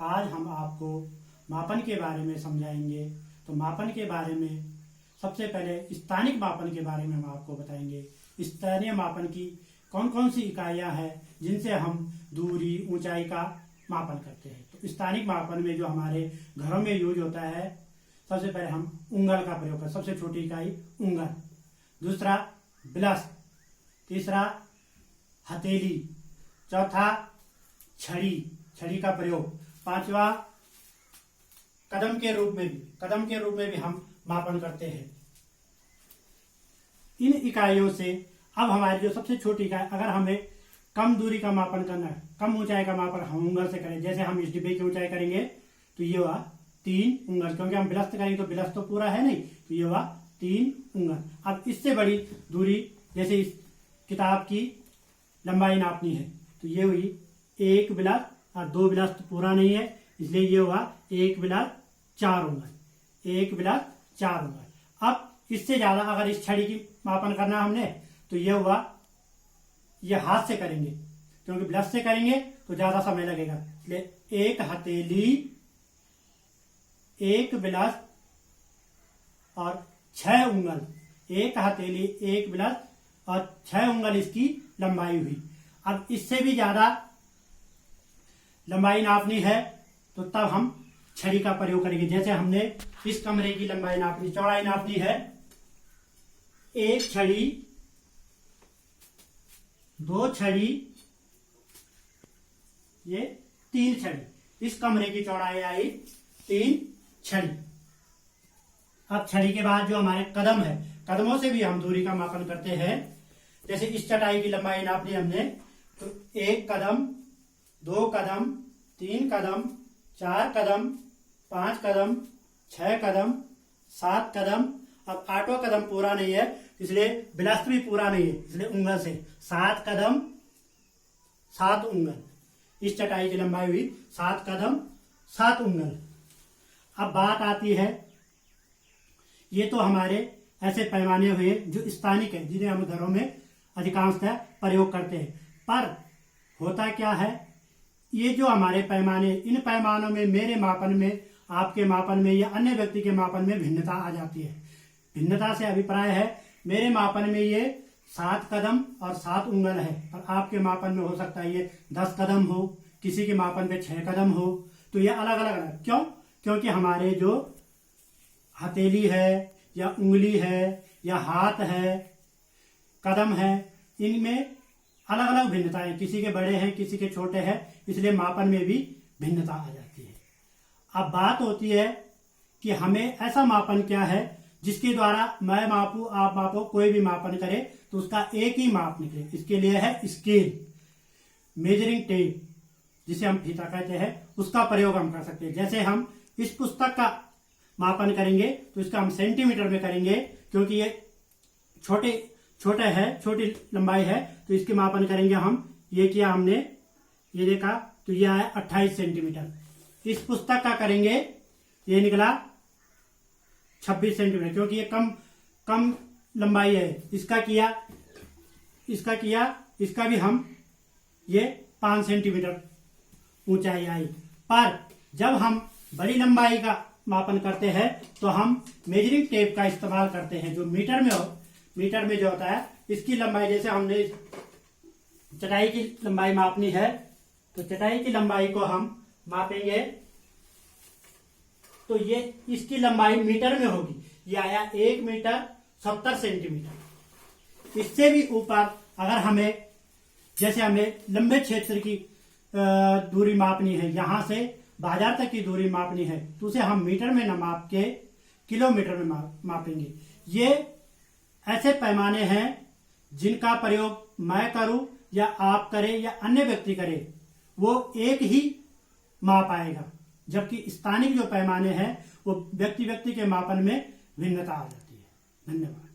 आज हम आपको मापन के बारे में समझाएंगे। तो मापन के बारे में सबसे पहले स्थानिक मापन के बारे में हम आपको बताएंगे। स्थानीय मापन की कौन कौन सी इकाइयां हैं जिनसे हम दूरी ऊंचाई का मापन करते हैं। तो स्थानिक मापन में जो हमारे घरों में यूज होता है, सबसे पहले हम उंगल का प्रयोग करते हैं। सबसे छोटी इकाई उंगल, दूसरा बिलस, तीसरा हथेली, चौथा छड़ी, छड़ी का प्रयोग, पांचवा कदम के रूप में भी हम मापन करते हैं। इन इकाइयों से अब हमारी जो सबसे छोटी इकाई, अगर हमें कम दूरी का मापन करना है, कम ऊंचाई का मापन हम उंगल से करें। जैसे हम इस डिब्बे की ऊंचाई करेंगे तो ये हुआ 3 उंगल, क्योंकि हम बिलस्त करेंगे तो बिलस्त तो पूरा है नहीं, तो ये हुआ 3 उंगल। अब इससे बड़ी दूरी, जैसे इस किताब की लंबाई नापनी है तो ये हुई 1 बिलस्त, और 2 बिलस्त पूरा नहीं है, इसलिए ये हुआ 1 बिलस्त 4 उंगल, 1 बिलस्त 4 उंगल। अब इससे ज्यादा अगर इस छड़ी की मापन करना हमने तो ये हुआ, ये हाथ से करेंगे, क्योंकि बिलस्त से करेंगे तो ज्यादा समय लगेगा, इसलिए 1 हथेली, 1 बिलस्त और 6 उंगल, 1 हथेली, 1 बिलस्त और 6 उंगल इसकी लंबाई हुई। अब इससे भी ज्यादा लंबाई नापनी है तो तब हम छड़ी का प्रयोग करेंगे। जैसे हमने इस कमरे की लंबाई नापनी, चौड़ाई नापनी है, 1 छड़ी, 2 छड़ी, ये 3 छड़ी। इस कमरे की चौड़ाई आई 3 छड़ी। अब छड़ी के बाद जो हमारे कदम है, कदमों से भी हम दूरी का मापन करते हैं। जैसे इस चटाई की लंबाई नापनी हमने तो 1 कदम, 2 कदम, 3 कदम, 4 कदम, 5 कदम, 6 कदम, 7 कदम। अब 8वां कदम पूरा नहीं है, इसलिए बिलस्त भी पूरा नहीं है, इसलिए उंगल से 7 कदम 7 उंगल। इस चटाई की लंबाई हुई 7 कदम 7 उंगल। अब बात आती है, ये तो हमारे ऐसे पैमाने हुए जो स्थानिक है, जिन्हें हम घरों में अधिकांशतः प्रयोग करते हैं। पर होता क्या है, ये जो हमारे पैमाने, इन पैमानों में मेरे मापन में, आपके मापन में या अन्य व्यक्ति के मापन में भिन्नता आ जाती है। भिन्नता से अभिप्राय है, मेरे मापन में ये 7 कदम और 7 उंगल है, और आपके मापन में हो सकता है ये 10 कदम हो, किसी के मापन पे 6 कदम हो। तो ये अलग अलग है। क्यों? क्योंकि हमारे जो हथेली है या उंगली है या हाथ है, कदम है, इनमें अलग अलग भिन्नताएं, किसी के बड़े हैं, किसी के छोटे हैं, इसलिए मापन में भी भिन्नता आ जाती है। अब बात होती है कि हमें ऐसा मापन क्या है जिसके द्वारा मैं मापू, आप मापो, कोई भी मापन करे तो उसका एक ही माप निकले। इसके लिए है स्केल, मेजरिंग टेप, जिसे हम फीता कहते हैं, उसका प्रयोग हम कर सकते हैं। जैसे हम इस पुस्तक का मापन करेंगे तो इसका हम सेंटीमीटर में करेंगे, क्योंकि ये छोटे है, छोटी लंबाई है, तो इसके मापन करेंगे हम। ये किया हमने, ये देखा तो ये आया 28 सेंटीमीटर। इस पुस्तक का करेंगे, ये निकला 26 सेंटीमीटर, क्योंकि ये कम लंबाई है। इसका किया, इसका भी हम, ये 5 सेंटीमीटर ऊंचाई आई। पर जब हम बड़ी लंबाई का मापन करते हैं तो हम मेजरिंग टेप का इस्तेमाल करते हैं, जो मीटर में जो होता है। इसकी लंबाई, जैसे हमने चटाई की लंबाई मापनी है तो चटाई की लंबाई को हम मापेंगे तो ये इसकी लंबाई मीटर में होगी। ये आया 1 मीटर 70 सेंटीमीटर। इससे भी ऊपर अगर हमें, जैसे हमें लंबे क्षेत्र की दूरी मापनी है, यहां से बाजार तक की दूरी मापनी है, तो उसे हम मीटर में न माप के किलोमीटर में मापेंगे। ये ऐसे पैमाने हैं जिनका प्रयोग मैं करूं या आप करें या अन्य व्यक्ति करे, वो एक ही माप आएगा। जबकि स्थानिक जो पैमाने हैं वो व्यक्ति के मापन में भिन्नता आ जाती है। धन्यवाद।